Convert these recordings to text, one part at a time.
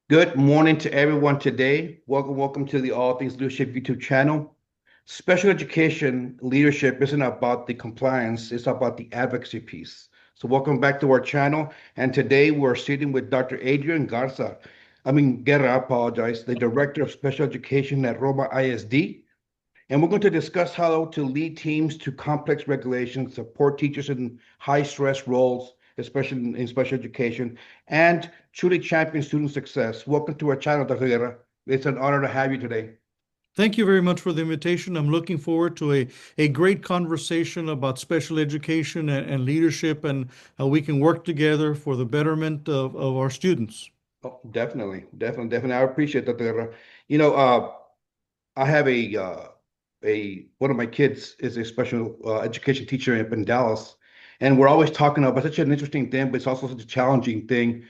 Good morning to everyone today. Welcome to the All Things Leadership YouTube channel. Special education leadership isn't about the compliance, it's about the advocacy piece. So welcome back to our channel. And today we're sitting with Dr. Adrian Guerra, I apologize, the Director of Special Education at Roma ISD. And we're going to discuss how to lead teams to complex regulations, support teachers in high stress roles, especially in special education, and truly champion student success. Welcome to our channel, Dr. Guerra. It's an honor to have you today. Thank you very much for the invitation. I'm looking forward to a great conversation about special education and leadership and how we can work together for the betterment of our students. Oh, definitely. I appreciate that, Dr. Guerra. You know, uh, I have a one of my kids is a special education teacher up in Dallas, and we're always talking about such an interesting thing, but it's also such a challenging thing,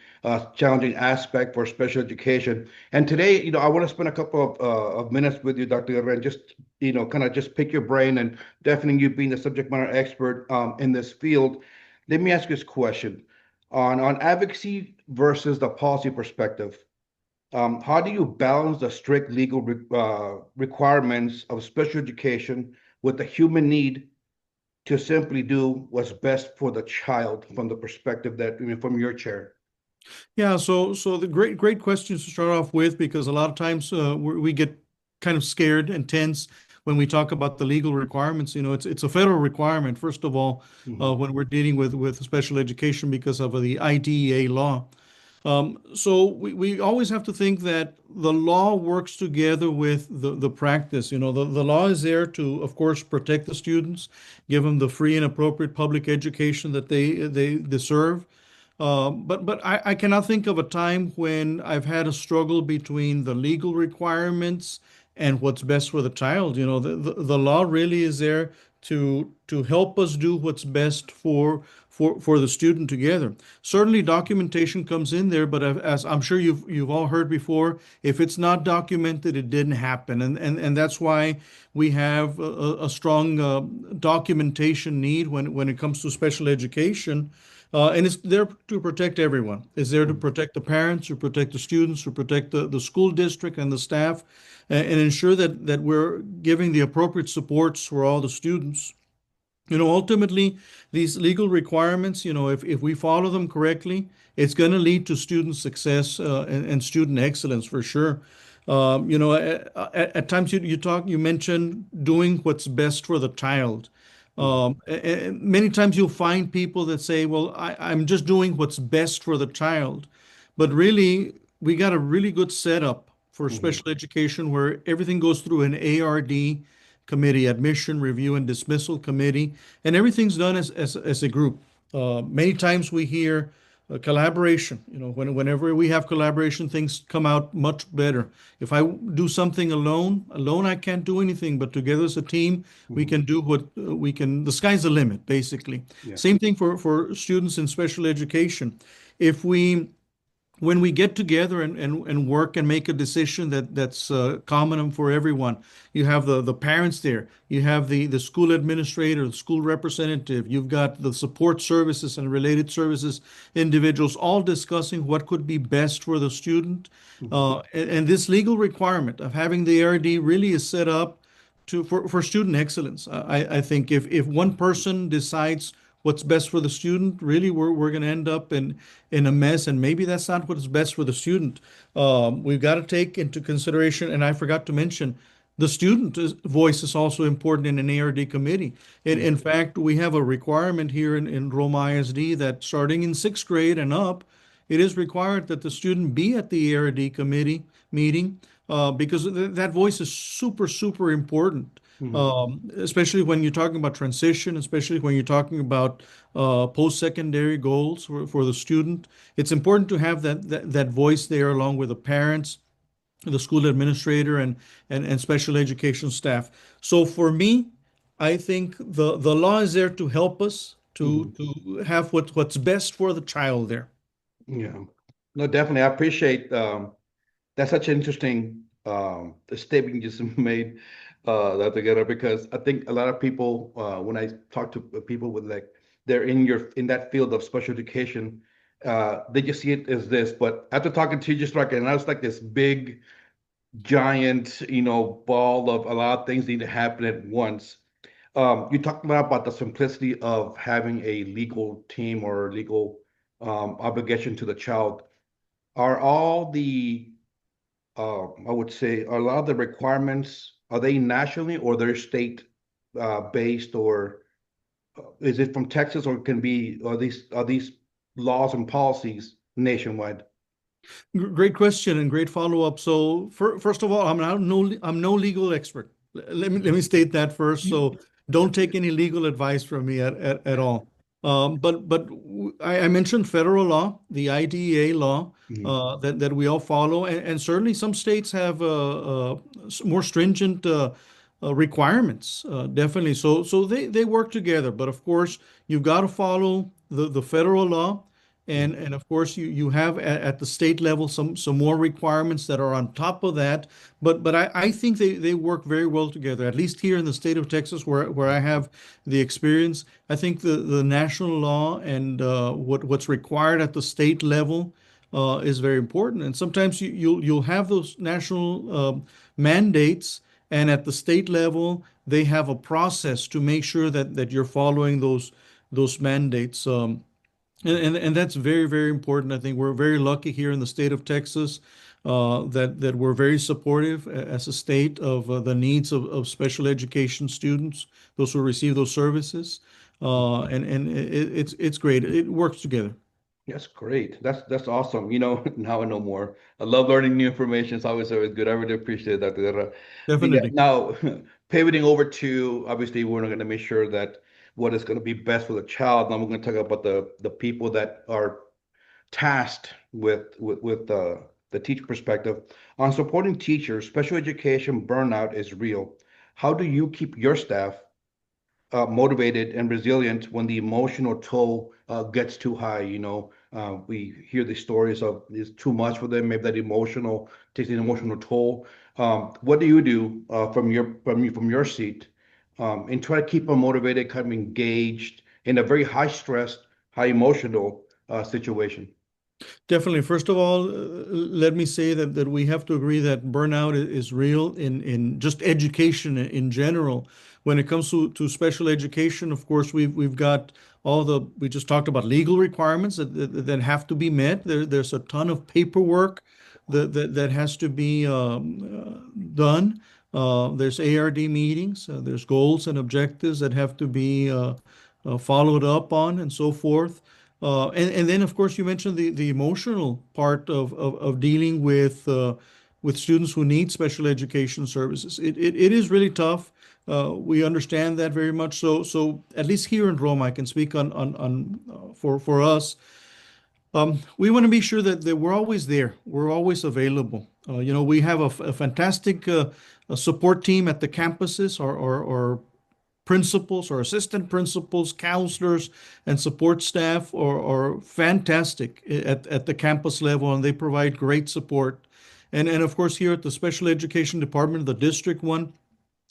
challenging aspect for special education. And today, I want to spend a couple of minutes with you, Dr. Guerra, and just kind of just pick your brain, and definitely you being the subject matter expert in this field. Let me ask you this question on advocacy versus the policy perspective. How do you balance the strict legal requirements of special education with the human need to simply do what's best for the child from the perspective that, from your chair? Yeah, so the great questions to start off with because a lot of times we get kind of scared and tense when we talk about the legal requirements. It's a federal requirement, first of all, Hmm. when we're dealing with special education because of the IDEA law. So we always have to think that the law works together with the practice. The law is there to, of course, protect the students, give them the free and appropriate public education that they deserve. But I cannot think of a time when I've had a struggle between the legal requirements and what's best for the child. The law really is there to help us do what's best for the student together. Certainly, documentation comes in there, but as I'm sure you've all heard before, if it's not documented, it didn't happen, and that's why we have a strong documentation need when it comes to special education. And it's there to protect everyone. It's there to protect the parents, to protect the students, to protect the school district and the staff, and ensure that we're giving the appropriate supports for all the students. Ultimately, these legal requirements, if we follow them correctly, it's going to lead to student success and student excellence for sure. At times you mentioned doing what's best for the child. Many times you'll find people that say, well, I'm just doing what's best for the child. But really, we got a really good setup for Hmm. special education where everything goes through an ARD committee, admission, review, and dismissal committee, and everything's done as a group. Many times we hear collaboration. Whenever we have collaboration, things come out much better. If I do something alone I can't do anything, but together as a team, we Hmm. can do what we can. The sky's the limit, basically. Yeah. Same thing for students in special education. If we when we get together and work and make a decision that's common for everyone, you have the parents there, you have the school administrator, the school representative, you've got the support services and related services individuals all discussing what could be best for the student. Hmm. And this legal requirement of having the ARD really is set up for student excellence. I think if one person decides what's best for the student, really we're going to end up in a mess, and maybe that's not what's best for the student. We've got to take into consideration, and I forgot to mention, the voice is also important in an ARD committee. In Yeah. fact, we have a requirement here in Roma ISD that starting in sixth grade and up, it is required that the student be at the ARD committee meeting because that voice is super important, Hmm. especially when you're talking about transition, especially when you're talking about post-secondary goals for the student. It's important to have that voice there along with the parents, the school administrator, and special education staff. So for me, I think the law is there to help us Hmm. to have what's best for the child there. Yeah. No, definitely. I appreciate that's such an interesting statement you just made that together, because I think a lot of people when I talk to people with like they're in that field of special education, They just see it as this. But after talking to you, just like, and I was like this big, giant, ball of a lot of things need to happen at once. You talked a lot about the simplicity of having a legal team or legal obligation to the child. Are all the, I would say, are a lot of the requirements, are they nationally or they're state based, or is it from Texas, or can be, are these laws and policies nationwide? Great question and great follow-up. So first of all, I'm no legal expert. Let me state that first. So don't take any legal advice from me at all. But I mentioned federal law, the IDEA law Mhm. that we all follow, and certainly some states have more stringent requirements. Definitely. So they work together. But of course, you've got to follow the federal law. And of course you have at the state level some more requirements that are on top of that. But I think they work very well together, at least here in the state of Texas where I have the experience. I think the national law and what's required at the state level is very important. And sometimes you'll have those national mandates, and at the state level they have a process to make sure that you're following those mandates. And that's very, very important. I think we're very lucky here in the state of Texas that we're very supportive as a state of the needs of special education students, those who receive those services. And it's great. It works together. That's great. That's awesome. Now I know more. I love learning new information. It's always good. I really appreciate that, Guerra. Definitely. Now, pivoting over to, obviously we're going to make sure that what is going to be best for the child. Now we're going to talk about the people that are tasked with the teacher perspective. On supporting teachers, special education burnout is real. How do you keep your staff motivated and resilient when the emotional toll gets too high? We hear the stories of it's too much for them. Maybe that emotional takes an emotional toll. What do you do from your seat, and try to keep them motivated, kind of engaged in a very high stress, high emotional situation? Definitely. First of all, let me say that we have to agree that burnout is real in just education in general. When it comes to special education, of course, we've got we just talked about legal requirements that have to be met. There's a ton of paperwork that has to be done. There's ARD meetings, there's goals and objectives that have to be followed up on, and so forth. And then, of course, you mentioned the emotional part of dealing with students who need special education services. It is really tough. We understand that very much. So at least here in Rome, I can speak on for us. We want to be sure that we're always there. We're always available. We have a fantastic support team at the campuses, or principals or assistant principals, counselors, and support staff are fantastic at the campus level, and they provide great support. And of course, here at the special education department, the district one,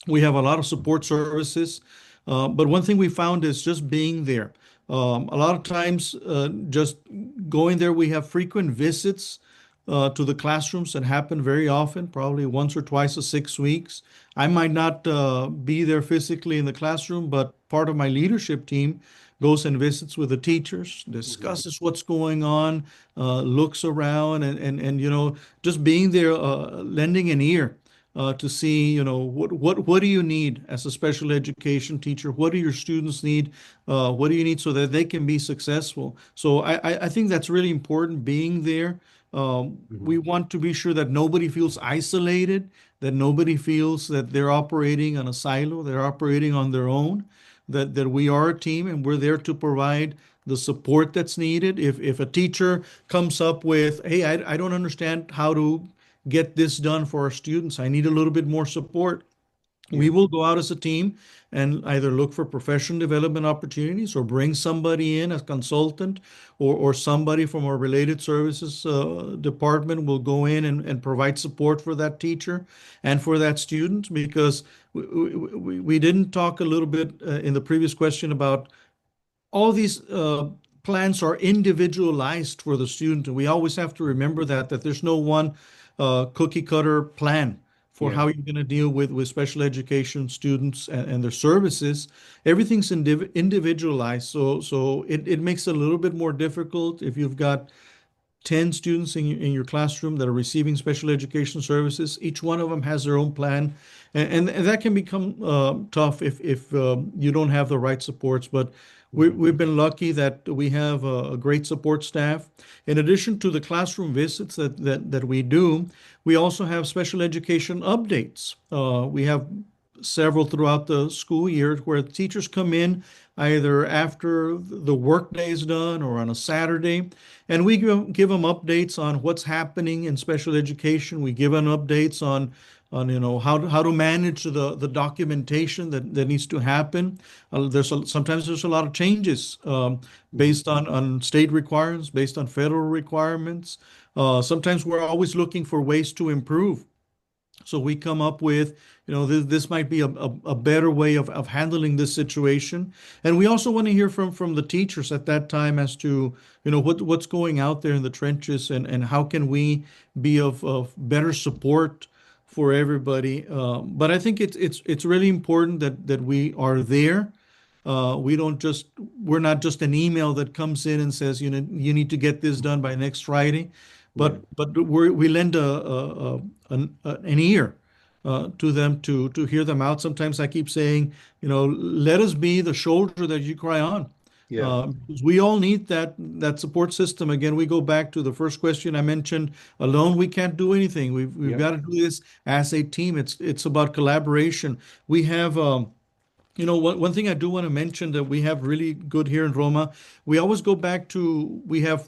we have a lot of support services. But one thing we found is just being there. A lot of times, just going there, we have frequent visits to the classrooms that happen very often, probably once or twice a 6 weeks. I might not be there physically in the classroom, but part of my leadership team goes and visits with the teachers, Mhm. discusses what's going on, looks around, and just being there, lending an ear to see, what do you need as a special education teacher? What do your students need? What do you need so that they can be successful? So I think that's really important, being there. We Mhm. want to be sure that nobody feels isolated, that nobody feels that they're operating on a silo, they're operating on their own, that we are a team and we're there to provide the support that's needed. If a teacher comes up with, hey, I don't understand how to get this done for our students, I need a little bit more support, we Yeah. will go out as a team and either look for professional development opportunities or bring somebody in as consultant, or somebody from our related services department will go in and provide support for that teacher and for that student, because we didn't talk a little bit in the previous question about all these plans are individualized for the student. And we always have to remember that there's no one cookie cutter plan for Yeah. how you're going to deal with special education students and their services. Everything's individualized. So it makes it a little bit more difficult if you've got 10 students in your classroom that are receiving special education services. Each one of them has their own plan. And that can become tough if you don't have the right supports. But Mhm. we've been lucky that we have a great support staff. In addition to the classroom visits that we do, we also have special education updates. We have several throughout the school year where the teachers come in either after the workday is done or on a Saturday, and we give them updates on what's happening in special education. We give them updates on how to manage the documentation that needs to happen. Sometimes there's a lot of changes Mhm. based on state requirements, based on federal requirements. Sometimes we're always looking for ways to improve. So we come up with, this might be a better way of handling this situation. And we also want to hear from the teachers at that time as to, what's going out there in the trenches and how can we be of better support for everybody. But I think it's really important that we are there. We're not just an email that comes in and says, you need to get this done by next Friday, Yeah. but we lend an ear to them to hear them out. Sometimes I keep saying, let us be the shoulder that you cry on. Yeah. Because we all need that support system. Again, we go back to the first question I mentioned. Alone, we can't do anything. We've Yeah. got to do this as a team. It's about collaboration. We have one thing I do want to mention that we have really good here in Roma, we always go back to, we have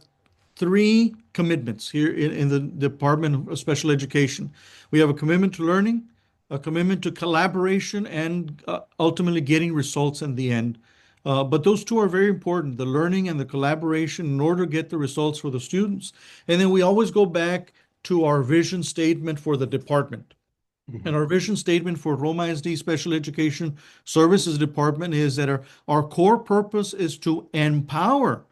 three commitments here in the Department of Special Education. We have a commitment to learning, a commitment to collaboration, and ultimately getting results in the end. But those two are very important, the learning and the collaboration, in order to get the results for the students. And then we always go back to our vision statement for the department. And Mhm. our vision statement for Roma ISD Special Education Services Department is that our core purpose is to empower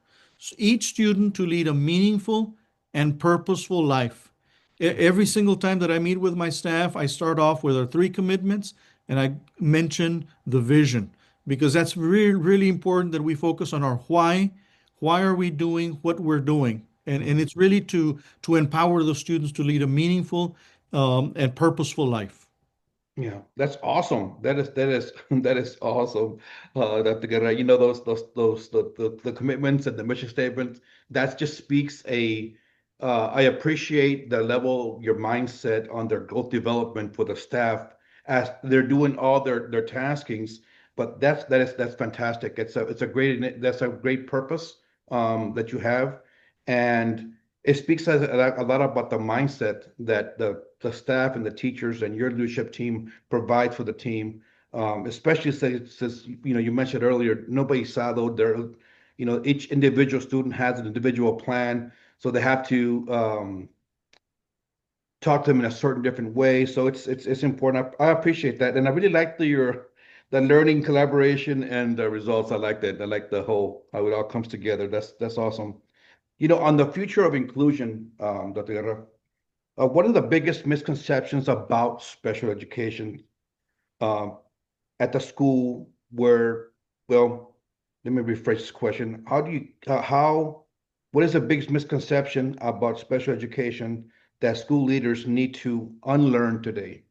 each student to lead a meaningful and purposeful life. Every single time that I meet with my staff, I start off with our three commitments and I mention the vision because that's really, really important that we focus on our why. Why are we doing what we're doing? And Mhm. it's really to empower the students to lead a meaningful and purposeful life. Yeah, that's awesome. That is that is awesome. Dr. Guerra, you know those the commitments and the mission statements. That just speaks a. I appreciate the level your mindset on their growth development for the staff as they're doing all their taskings. But that's fantastic. It's a great that's a great purpose that you have, and it speaks a lot about the mindset that the staff and the teachers and your leadership team provide for the team. Especially since you mentioned earlier, nobody's siloed. Each individual student has an individual plan, so they have to talk to them in a certain different way. So it's important. I appreciate that, and I really like the learning collaboration and the results. I like that. I like the whole how it all comes together. That's awesome. On the future of inclusion, Dr. Guerra, what are the biggest misconceptions about special education um, at the school where, well, let me rephrase this question. What is the biggest misconception about special education that school leaders need to unlearn today?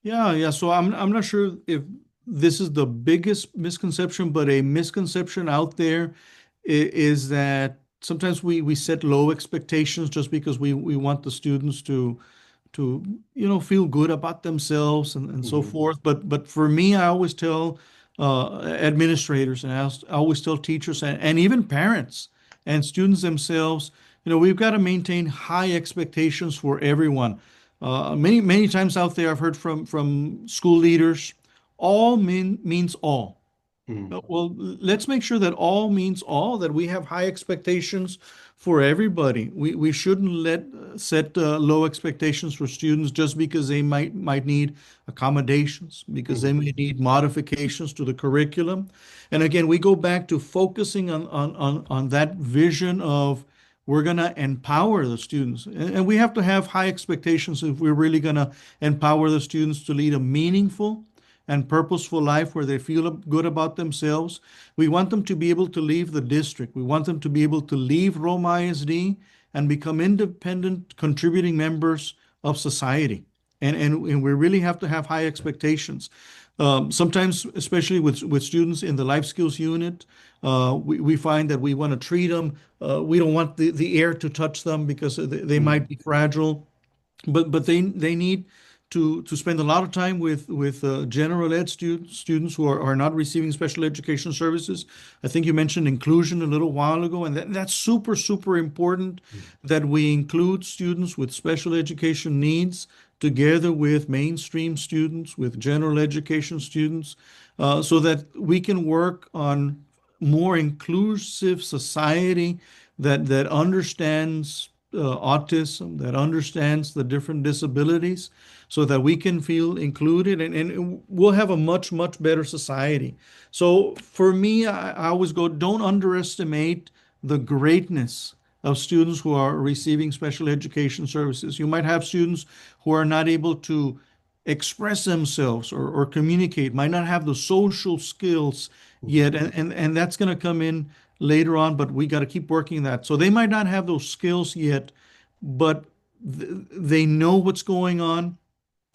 Yeah, yeah. So I'm not sure if this is the biggest misconception, but a misconception out there is that sometimes we set low expectations just because we want the students to feel good about themselves and so Mhm. forth. But for me, I always tell administrators and I always tell teachers and even parents and students themselves, we've got to maintain high expectations for everyone. Many times out there, I've heard from school leaders, all means all. Mhm. Well, let's make sure that all means all, that we have high expectations for everybody. We shouldn't let set low expectations for students just because they might need accommodations, because they Mhm. may need modifications to the curriculum. And again, we go back to focusing on that vision of we're going to empower the students. And we have to have high expectations if we're really going to empower the students to lead a meaningful and purposeful life where they feel good about themselves. We want them to be able to leave the district. We want them to be able to leave Roma ISD and become independent, contributing members of society. And we really have to have high expectations. Sometimes, especially with students in the life skills unit, we find that we want to treat them. We don't want the air to touch them because they Mhm. might be fragile, but they need to spend a lot of time with general ed students who are not receiving special education services. I think you mentioned inclusion a little while ago, and that's super important that we include students with special education needs together with mainstream students, with general education students, so that we can work on more inclusive society that understands autism, that understands the different disabilities, so that we can feel included and we'll have a much better society. So for me, I always go, don't underestimate the greatness of students who are receiving special education services. You might have students who are not able to express themselves or communicate, might not have the social skills yet, and that's going to come in later on, but we got to keep working that. So they might not have those skills yet, but they know what's going on.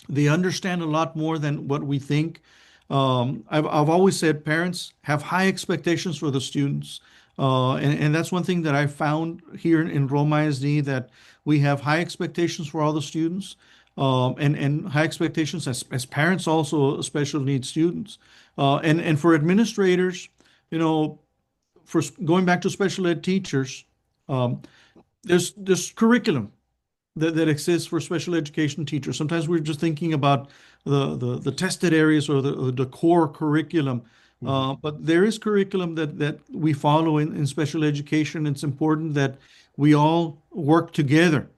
They understand a lot more than what we think. I've always said parents have high expectations for the students. And that's one thing that I found here in Roma ISD, that we have high expectations for all the students, and high expectations as parents also, special needs students. And for administrators, you know, for going back to special ed teachers, um, there's curriculum that exists for special education teachers. Sometimes we're just thinking about the tested areas or the core curriculum. Mhm. But there is curriculum that we follow in special education. It's important that we all work together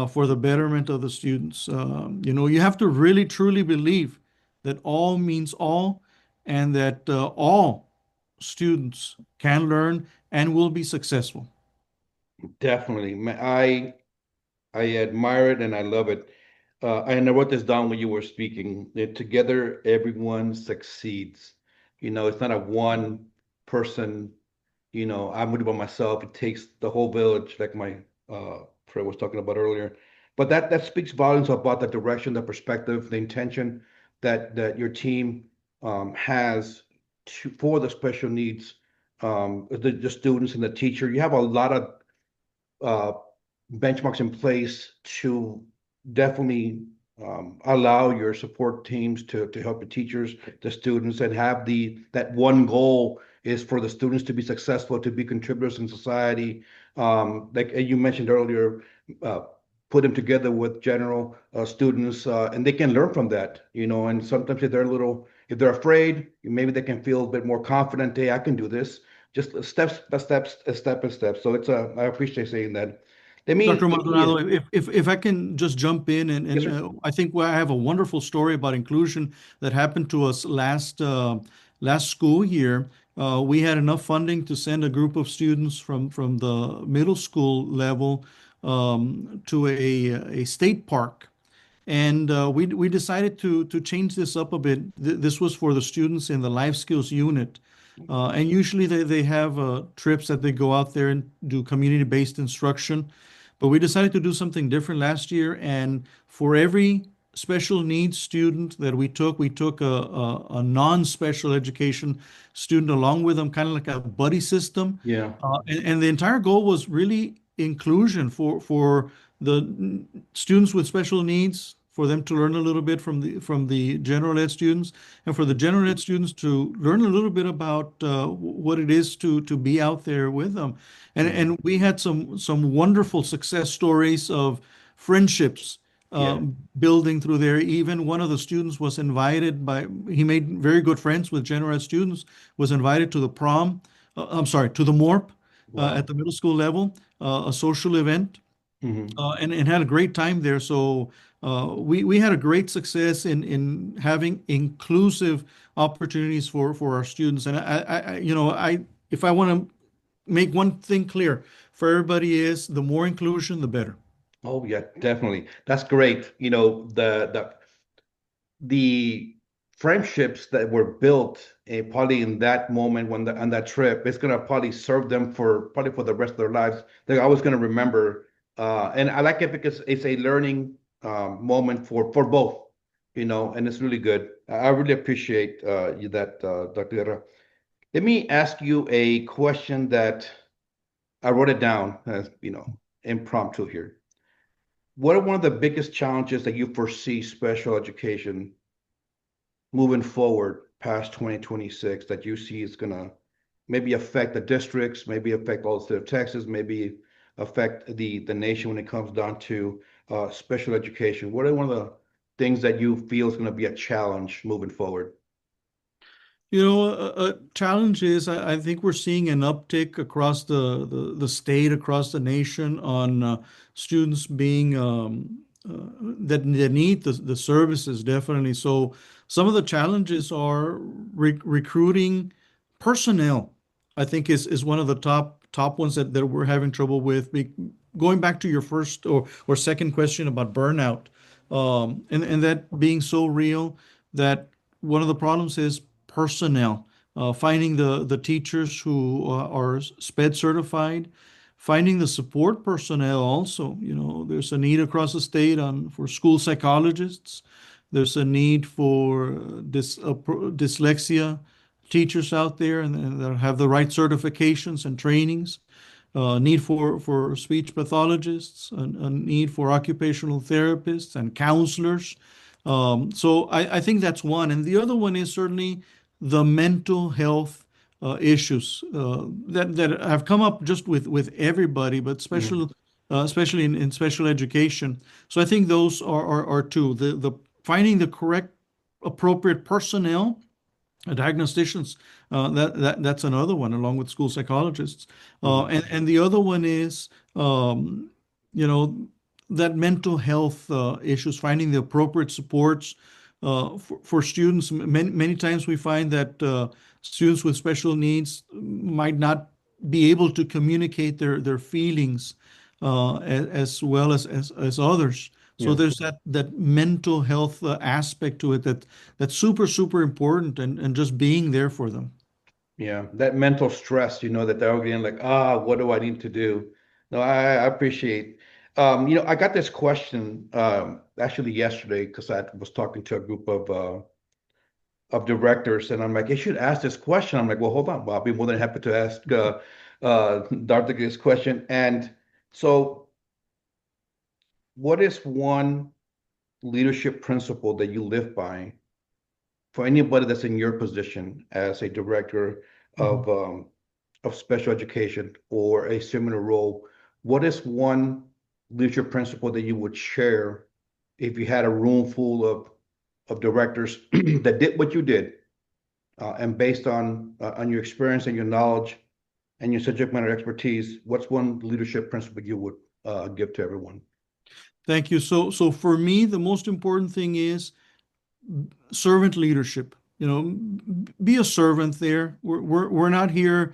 for the betterment of the students. You have to really truly believe that all means all, and that all students can learn and will be successful. Definitely. I admire it and I love it. And I wrote this down when you were speaking. That together, everyone succeeds. It's not a one person, I'm going to do by myself. It takes the whole village, like my friend was talking about earlier. But that speaks volumes about the direction, the perspective, the intention that your team has for the special needs, the students and the teacher. You have a lot of uh, benchmarks in place to definitely allow your support teams to help the teachers, the students, and have that one goal is for the students to be successful, to be contributors in society. Like you mentioned earlier, uh, put them together with general students, and they can learn from that. And sometimes if they're afraid, maybe they can feel a bit more confident. Hey, I can do this. Just steps by steps, step by step. So I appreciate saying that. Dr. The key is, Maldonado, if I can just jump in, and, yes, and sir. I think I have a wonderful story about inclusion that happened to us last school year. We had enough funding to send a group of students from the middle school level to a state park. And we decided to change this up a bit. This was for the students in the life skills unit. And usually they have trips that they go out there and do community-based instruction. But we decided to do something different last year. And for every special needs student that we took a non-special education student along with them, kind of like a buddy system. Yeah, And the entire goal was really inclusion for the students with special needs, for them to learn a little bit from the general ed students, and for the general ed students to learn a little bit about what it is to be out there with them. And yeah, and we had some wonderful success stories of friendships yeah. building through there. Even one of the students was invited he made very good friends with general ed students, was invited to the prom, I'm sorry, to the MORP at Wow. the middle school level, a social event. Hmm. and had a great time there. So we had a great success in having inclusive opportunities for our students. And I if I want to make one thing clear for everybody is the more inclusion, the better. Oh yeah, definitely. That's great. The friendships that were built probably in that moment when on that trip, it's gonna probably serve them for probably for the rest of their lives. They're always gonna remember. And I like it because it's a learning moment for both, and it's really good. I really appreciate you that Dr. Guerra. Let me ask you a question that I wrote it down, impromptu here. What are one of the biggest challenges that you foresee special education moving forward past 2026 that you see is going to maybe affect the districts, maybe affect all the state of Texas, maybe affect the nation when it comes down to special education? What are one of the things that you feel is going to be a challenge moving forward? A challenge is I think we're seeing an uptick across the state, across the nation on students being that need the services definitely. So some of the challenges are recruiting personnel. I think is one of the top ones that we're having trouble with. Going back to your first or second question about burnout, and that being so real that one of the problems is personnel, finding the teachers who are SPED certified, finding the support personnel also. There's a need across the state for school psychologists. There's a need for dyslexia teachers out there and that have the right certifications and trainings. Need for speech pathologists, a need for occupational therapists and counselors. So I think that's one. And the other one is certainly the mental health issues that have come up just with everybody, but Mhm. especially in special education. So I think those are two. The finding the correct appropriate personnel, diagnosticians, that's another one, along with school psychologists. Mhm. And the other one is, you know, that mental health issues, finding the appropriate supports for students. Many times we find that students with special needs might not be able to communicate their feelings as well as others. So Yeah. there's that mental health aspect to it that's super important and just being there for them. Yeah, that mental stress, that they're getting like, what do I need to do? No, I appreciate. I got this question actually yesterday because I was talking to a group of directors, and I'm like, you should ask this question. I'm like, well, hold on, well, I'll be more than happy to ask Dr. this question. And so, what is one leadership principle that you live by for anybody that's in your position as a director Mhm. of special education or a similar role, what is one leadership principle that you would share if you had a room full of directors that did what you did, and based on your experience and your knowledge and your subject matter expertise, what's one leadership principle you would give to everyone? Thank you. So for me, the most important thing is servant leadership. Be a servant there. We're not here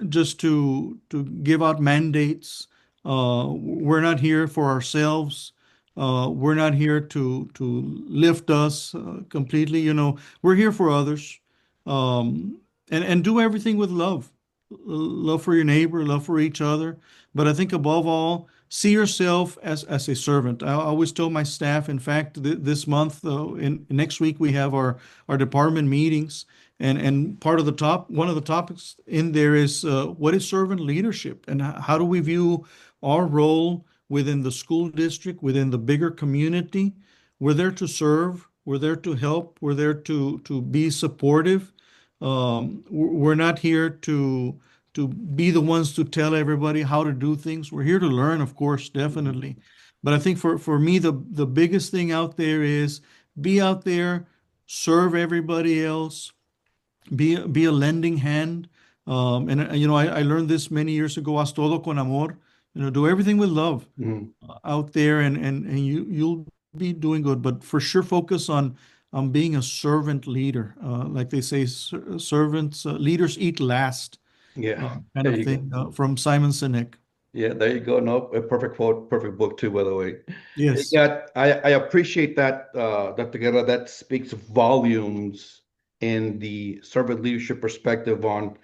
just to give out mandates. We're not here for ourselves. We're not here to lift us completely. We're here for others, and do everything with love, love for your neighbor, love for each other. But I think above all, see yourself as a servant. I always tell my staff, in fact, this month, in next week, we have our department meetings, and one of the topics in there is what is servant leadership, and how do we view our role within the school district, within the bigger community. We're there to serve. We're there to help. We're there to be supportive. We're not here to be the ones to tell everybody how to do things. We're here to learn, of course, Mhm. definitely. But I think for me, the biggest thing out there is be out there, serve everybody else, be a lending hand. And I learned this many years ago, haz todo con amor. do everything with love Mhm. out there, and you'll be doing good. But for sure, focus on being a servant leader. Like they say, servants, leaders eat last, Yeah, kind there of you go. thing, from Simon Sinek. Yeah, there you go. No, a perfect quote, perfect book too, by the way. Yes. Yeah, I appreciate that, Dr. Guerra. That speaks volumes in the servant leadership perspective on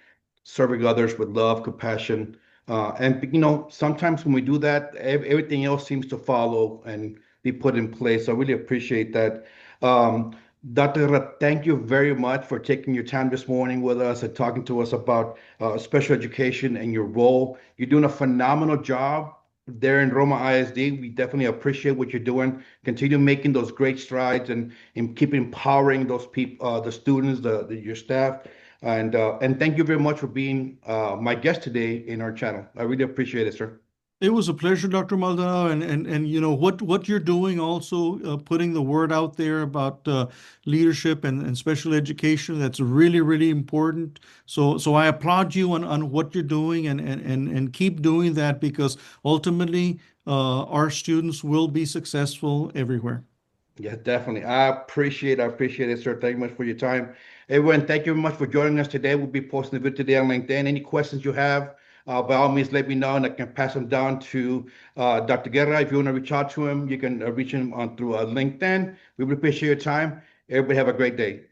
serving others with love, compassion, and sometimes when we do that, everything else seems to follow and be put in place. So I really appreciate that. Um, Dr. Guerra, thank you very much for taking your time this morning with us and talking to us about special education and your role. You're doing a phenomenal job there in Roma ISD. We definitely appreciate what you're doing. Continue making those great strides and keep empowering those people, the students, your staff. And thank you very much for being my guest today in our channel. I really appreciate it, sir. It was a pleasure, Dr. Maldonado, and what you're doing also, putting the word out there about leadership and special education. That's really, really important. So I applaud you on what you're doing, and keep doing that, because ultimately our students will be successful everywhere. Yeah, definitely. I appreciate it, sir. Thank you much for your time. Everyone, thank you very much for joining us today. We'll be posting the video today on LinkedIn. Any questions you have, by all means, let me know and I can pass them down to Dr. Guerra. If you want to reach out to him, you can reach him on through LinkedIn. We really appreciate your time. Everybody have a great day.